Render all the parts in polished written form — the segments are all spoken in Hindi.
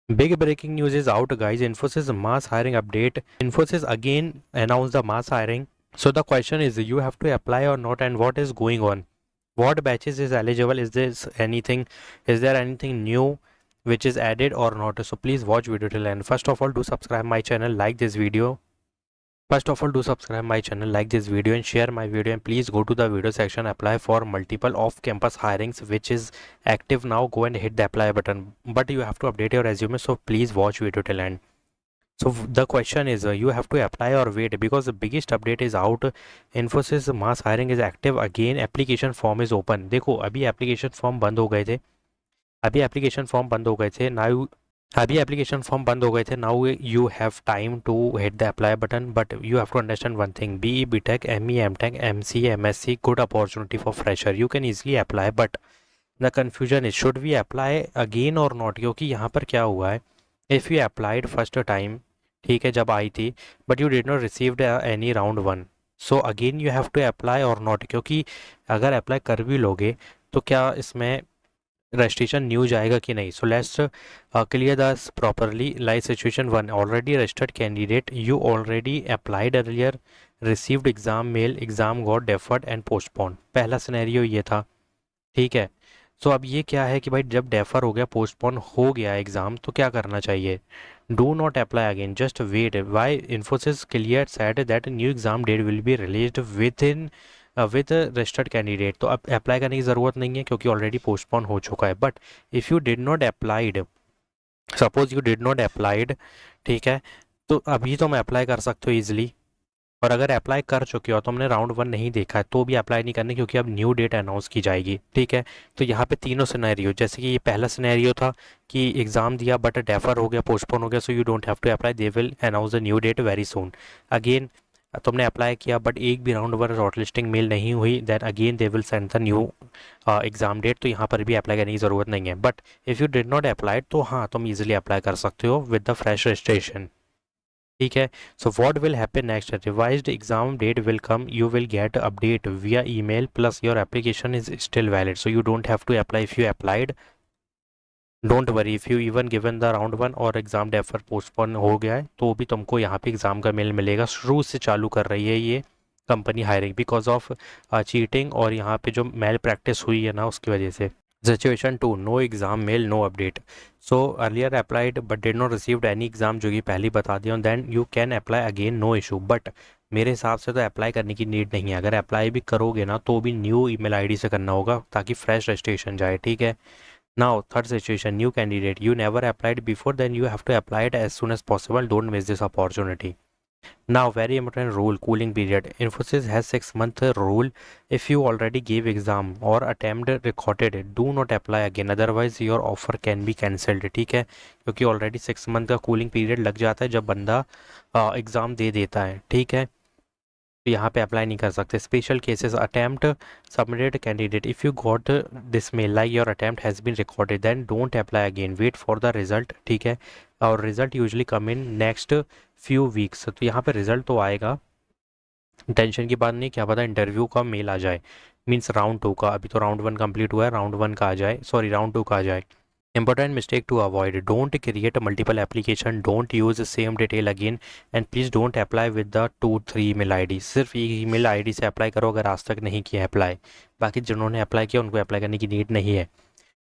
Big breaking news is out, guys. Infosys mass hiring update. Infosys again announced the mass hiring. So the question is, you have to apply or not, and what is going on? What batches is eligible? Is there anything new which is added or not? So please watch video till end. First of all, do subscribe my channel, like this video. First of all, do subscribe my channel, like this video and share my video, and please go to the video section, apply for multiple off-campus hirings which is active now. Go and hit the apply button, but you have to update your resume, so please watch video till end. So the question is, you have to apply or wait, because the biggest update is out. Infosys mass hiring is active again. Application form is open. देखो अभी एप्लीकेशन फॉर्म बंद हो गए थे, now you have time to hit the apply button, but you have to understand one thing, B E B tech M E M tech M C M S C, good opportunity for fresher, you can easily apply, but the confusion is should we apply again और नॉट, क्योंकि यहाँ पर क्या हुआ है, if you applied first time, ठीक है, जब आई थी, but you did not received any round one, so again you have to apply और नॉट, क्योंकि अगर अप्लाई कर भी लोगे तो क्या इसमें रजिस्ट्रेशन न्यू जाएगा कि नहीं. So let's clear this properly. Like situation one, already registered candidate, you already applied earlier, received exam mail, exam got deferred and postpone. पहला सिनेरियो ये था, ठीक है. सो अब ये क्या है कि भाई जब डेफर हो गया, पोस्टपोन हो गया एग्ज़ाम, तो क्या करना चाहिए. Do not apply again, just wait. Why Infosys clear said that new exam date will be released with registered candidate. तो अब अप्लाई करने की ज़रूरत नहीं है क्योंकि ऑलरेडी पोस्टपोन हो चुका है. But if you did not applied, suppose you did not applied, ठीक है, तो अभी तो मैं अप्लाई कर सकते हो ईजिली. और अगर अप्लाई कर चुके हो, तो हमने राउंड वन नहीं देखा है, तो भी अप्लाई नहीं करने, क्योंकि अब न्यू डेट अनाउंस की जाएगी, ठीक है. तो यहाँ पे तीनों सिनेरियो, जैसे कि ये पहला सिनेरियो था कि एग्ज़ाम दिया बट डेफर हो गया, पोस्टपोन हो गया, so you don't have to apply, they will announce the new date very soon. Again तुमने अप्लाई किया बट एक भी round one short listing mail नहीं हुई, then again they will send the new exam date. तो यहाँ पर भी अप्लाई करने की ज़रूरत नहीं है. But if you did not apply, तो हाँ, तुम ईजिली अप्लाई कर सकते हो विद द फ्रेश रजिस्ट्रेशन, ठीक है. So what will happen next, revised exam date will come, you will get update via email, plus your application is still valid, so you don't have to apply. If you applied, don't worry. If you even given the round one और एग्जाम डेफर पोस्टपोन हो गया है, तो भी तुमको यहाँ पे एग्जाम का मेल मिलेगा. शुरू से चालू कर रही है ये company hiring because of cheating, और यहाँ पे जो मेल प्रैक्टिस हुई है ना, उसकी वजह से. Situation two, no exam mail, no update. So earlier applied but did not received any exam, जो कि पहले बता दिया, then you can apply again, no issue. But मेरे हिसाब से तो अप्लाई करने की नीड नहीं है. अगर अप्लाई भी करोगे ना, तो भी न्यू ईमेल आईडी से करना होगा ताकि फ्रेश रजिस्ट्रेशन जाए, ठीक है. Now third situation, new candidate, you never applied before, then you have to apply it as soon as possible, don't miss this opportunity. Now, very important rule, cooling period. Infosys has 6 month rule. If you already gave exam or attempt recorded, do not apply again. Otherwise, your offer can be cancelled. ठीक है, क्योंकि ऑलरेडी 6 मंथ का कूलिंग पीरियड लग जाता है जब बंदा एग्ज़ाम दे देता है, ठीक है. तो यहाँ पे अप्लाई नहीं कर सकते. Special cases, attempt submitted candidate, if you got this mail like your attempt has been recorded, then don't apply again, wait for the result, ठीक है. और result usually come in next few weeks. तो यहाँ पे रिजल्ट तो आएगा, टेंशन की बात नहीं, क्या पता इंटरव्यू का मेल आ जाए, मीन्स राउंड टू का. अभी तो राउंड वन कंप्लीट हुआ है, राउंड वन का आ जाए, सॉरी राउंड टू का आ जाए. Important mistake to avoid, don't create a multiple application, don't use the same detail again, and please don't apply with the 2-3 email ID. सिर्फ एक ईमेल आईडी से अप्लाई करो अगर आज तक नहीं किया अप्लाई. बाकी जिन्होंने अप्लाई किया उनको अप्लाई करने की नीड नहीं है.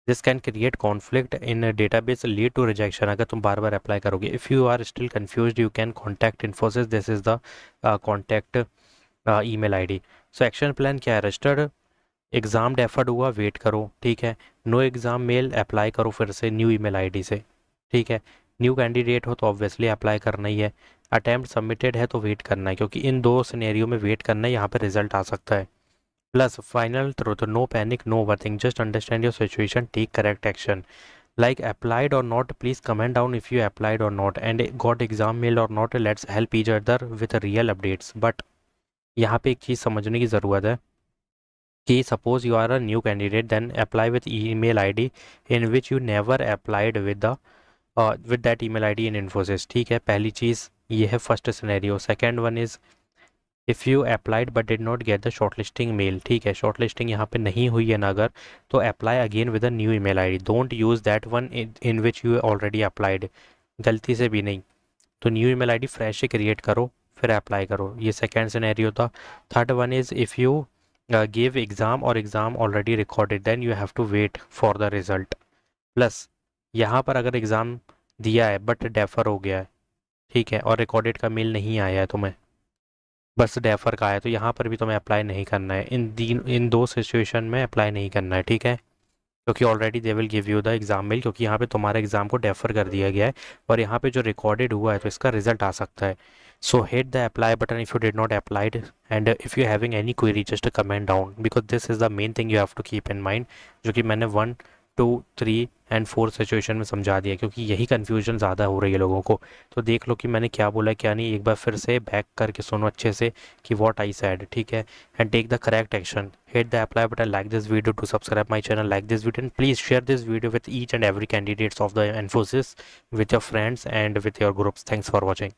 This can create conflict in database, lead to rejection. अगर तुम बार बार अप्लाई करोगे, if you are still confuse, you can contact Infosys, this is the contact email ID. So action plan क्या है, रजिस्टर्ड एग्ज़ाम डेफर्ड हुआ, वेट करो, ठीक है. नो एग्ज़ाम मेल, अप्लाई करो फिर से न्यू ईमेल आईडी से, ठीक है. न्यू कैंडिडेट हो तो ऑब्वियसली अप्लाई करना ही है. अटैम्प्ट सबमिटेड है तो वेट करना है, क्योंकि इन दो सिनेरियो में वेट करना है, यहाँ पर रिजल्ट आ सकता है. Plus final truth, no panic, no overthink, just understand your situation, take correct action. Like applied or not, please comment down if you applied or not and got exam mail or not. Let's help each other with real updates. But यहाँ पे एक चीज़ समझने की ज़रूरत है कि suppose you are a new candidate, then apply with email ID in which you never applied with that email ID in Infosys, ठीक है. पहली चीज़ ये है first scenario. Second one is if you applied but did not get the shortlisting mail, ठीक है, शॉर्टलिस्टिंग यहाँ पे नहीं हुई है ना अगर, तो apply again with a new email ID, don't use that one in which you already applied, गलती से भी नहीं। तो न्यू ईमेल आईडी फ्रेश से क्रिएट करो, फिर अप्लाई करो, ये सेकेंड सिनेरियो था। Third one is if you give exam और exam already recorded, then you have to wait for the result. Plus यहाँ पर अगर एग्ज़ाम दिया है बट डेफर हो गया है, ठीक है, और रिकॉर्डेड का मेल नहीं आया है तुम्हें, बस डेफर का आया, तो यहाँ पर भी तुम्हें अप्लाई नहीं करना है, इन दो सिचुएशन में अप्लाई नहीं करना है, ठीक है, क्योंकि already they will give you the exam mail, क्योंकि यहाँ पे तुम्हारे एग्जाम को डेफर कर दिया गया है, और यहाँ पे जो रिकॉर्डेड हुआ है तो इसका रिजल्ट आ सकता है। So hit the apply button if you did not applied, and if you having any query just comment down, because this is the main thing you have to keep in mind, जो कि मैंने 1, 2, 3 एंड 4 सिचुएशन में समझा दिया, क्योंकि यही कन्फ्यूजन ज़्यादा हो रही है लोगों को। तो देख लो कि मैंने क्या बोला क्या नहीं, एक बार फिर से बैक करके सुनो अच्छे से कि वॉट आई सैड, ठीक है, and take the correct action. Hit the apply button, like this video to subscribe my channel, like this video, and please share this video with each and every candidates of the Infosys, with your friends and with your groups. Thanks for watching.